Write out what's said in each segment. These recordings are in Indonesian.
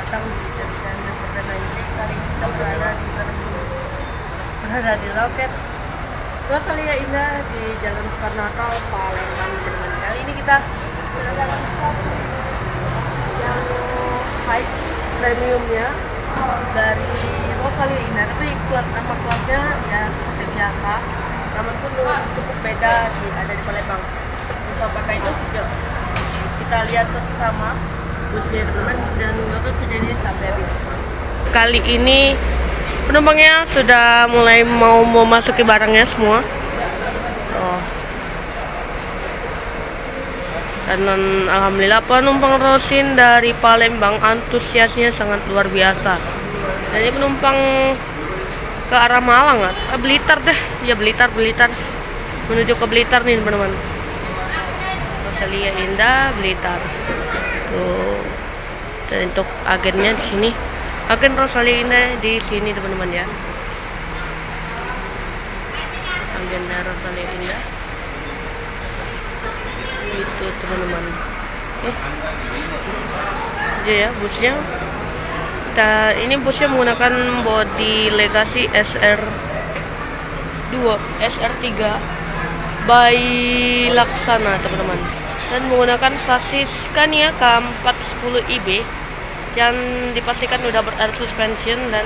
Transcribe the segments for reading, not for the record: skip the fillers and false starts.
datang di Destinasi Perdana ini. Kali ini kita berada di loket Rosalia Indah di Jalan Soekarno-Hatta, Palembang. Kali ini kita berada yang high premiumnya dari Rosalia Indah, tapi nama klubnya ya seperti biasa, namun pun cukup beda ada di Palembang. Terus apakah itu? Yuk kita lihat bersama busnya teman-teman dan nonton videonya sampai habis. Kali ini penumpangnya sudah mulai mau memasuki barangnya semua. Dan alhamdulillah penumpang Rosin dari Palembang antusiasnya sangat luar biasa. Dan ini penumpang ke arah Malang, Blitar deh, ya Blitar menuju ke Blitar nih teman-teman. Rosalia Indah Blitar. Tuh. Dan untuk agennya di sini, agen Rosalia Indah di sini teman-teman ya. Agen Rosalia Indah. Itu teman-teman. Ya busnya. Ini busnya menggunakan bodi Legacy SR3 by Laksana teman-teman, dan menggunakan sasis Scania K410IB yang dipastikan udah ber-air suspension dan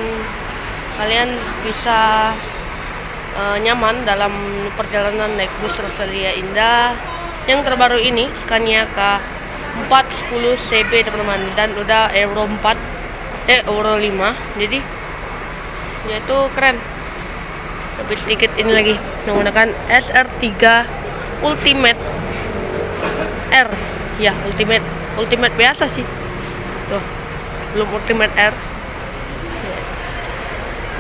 kalian bisa nyaman dalam perjalanan naik bus Rosalia Indah yang terbaru ini, Scania K410CB teman-teman, dan udah Euro 5, jadi yaitu keren. Lebih sedikit ini lagi menggunakan SR3 Ultimate R ya, Ultimate biasa sih tuh, belum Ultimate R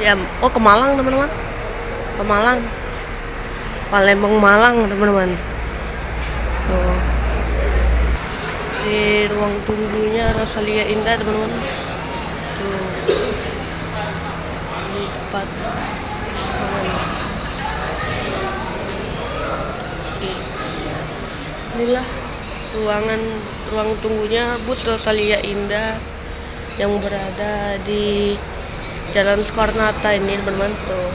ya. Ke Malang teman-teman, ke Malang, Palembang Malang teman-teman. Tuh di ruang tunggunya Rosalia Indah teman-teman. Tuh ini tempat inilah ruang tunggunya bus Rosalia Indah yang berada di Jalan Soekarno-Hatta ini teman-teman. Tuh.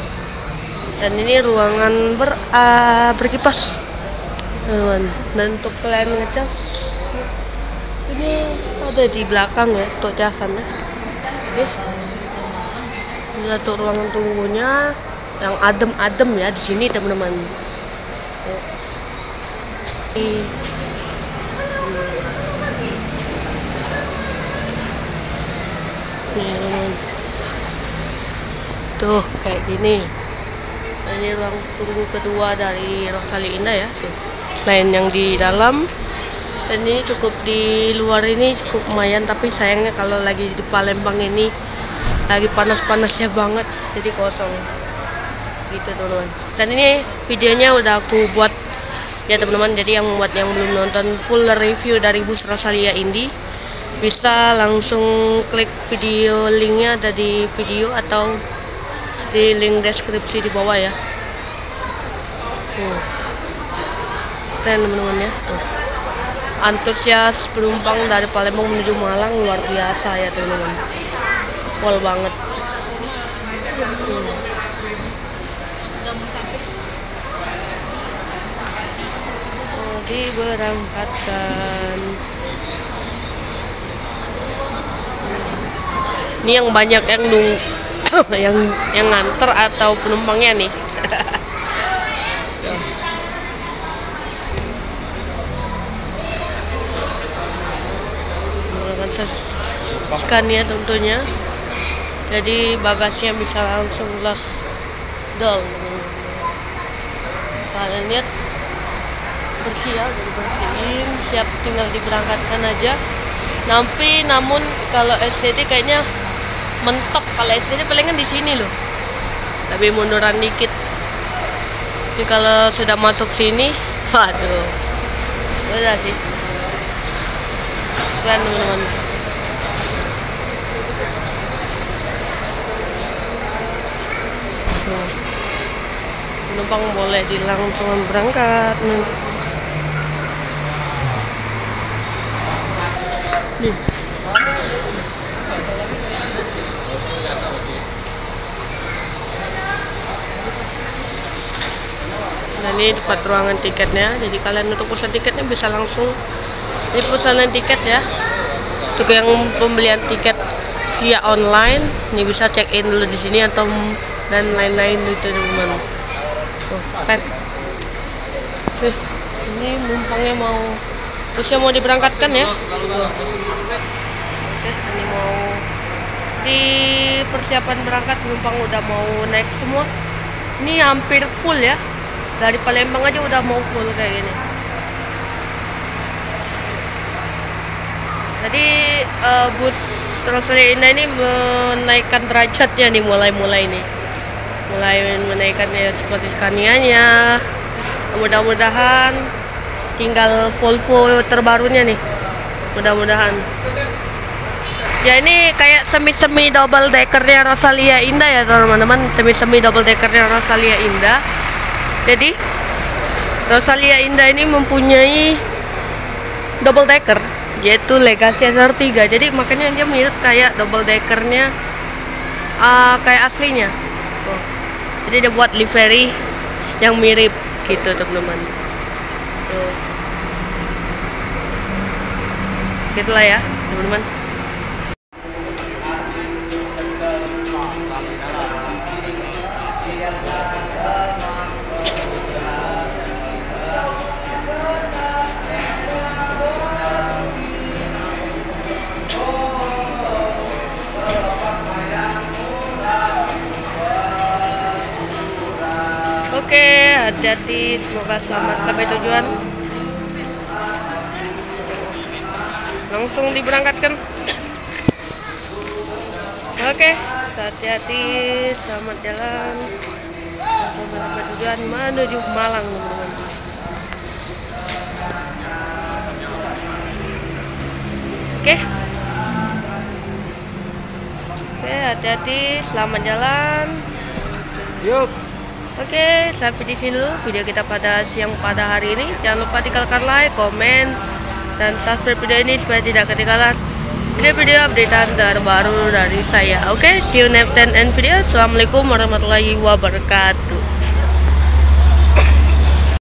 Dan ini ruangan berkipas teman-teman. Dan untuk kalian ngecas ini ada di belakang ya, untuk casannya. Ini tuh ruangan tunggunya yang adem ya di sini teman-teman. Tuh kayak gini. Ini ruang tunggu kedua dari Rosalia Indah ya. Tuh. Selain yang di dalam, dan ini cukup di luar ini cukup lumayan, tapi sayangnya kalau lagi di Palembang ini lagi panas-panasnya banget, jadi kosong gitu teman-teman. Dan ini videonya udah aku buat ya teman-teman, jadi yang buat yang belum nonton full review dari bus Rosalia Indah bisa langsung klik video, linknya ada di video atau di link deskripsi di bawah ya. Keren teman-teman ya. Tuh. Antusias penumpang dari Palembang menuju Malang luar biasa ya teman-teman, pol banget. Diberangkatkan. Ini yang banyak yang yang nganter atau penumpangnya nih. Scania tentunya, jadi bagasinya bisa langsung los dong. Kalian lihat bersih ya, bersihin, siap tinggal diberangkatkan aja. Namun kalau STD kayaknya mentok, kalau STD palingan di sini loh, lebih munduran dikit. Jadi kalau sudah masuk sini, waduh, udah sih keren teman-teman. Penumpang boleh langsung berangkat nih. Nah, ini tempat ruangan tiketnya. Jadi kalian untuk pesan tiketnya bisa langsung di pesanan tiket ya. Untuk yang pembelian tiket via online, ini bisa check in dulu di sini atau dan lain-lain itu teman-teman. Tuh, kan. Ini numpangnya mau diberangkatkan ya. Oke, ini mau di persiapan berangkat, penumpang udah mau naik semua. Ini hampir full ya. Dari Palembang aja udah mau full kayak gini. Tadi bus Rosalia Indah ini menaikkan derajatnya nih, mulai menaikkannya seperti Scania-nya. Mudah-mudahan tinggal Volvo terbarunya nih, mudah-mudahan. Ya, ini kayak semi double deckernya Rosalia Indah ya teman-teman, semi double deckernya Rosalia Indah. Jadi Rosalia Indah ini mempunyai double decker, yaitu Legacy SR3. Jadi makanya dia mirip kayak double deckernya kayak aslinya. Jadi dia buat livery yang mirip gitu teman-teman. Tuh. Gitulah ya teman-teman. Oke, hati-hati, semoga selamat sampai tujuan. Langsung diberangkatkan. Oke, hati-hati, selamat jalan sampai tujuan menuju Malang teman-teman. Oke, hati-hati, selamat jalan. Yuk. Oke, sampai di sini dulu video kita pada hari ini. Jangan lupa tinggalkan like, komen, dan subscribe video ini supaya tidak ketinggalan video-video updatean terbaru dari saya. Oke, see you next time and video. Assalamualaikum warahmatullahi wabarakatuh.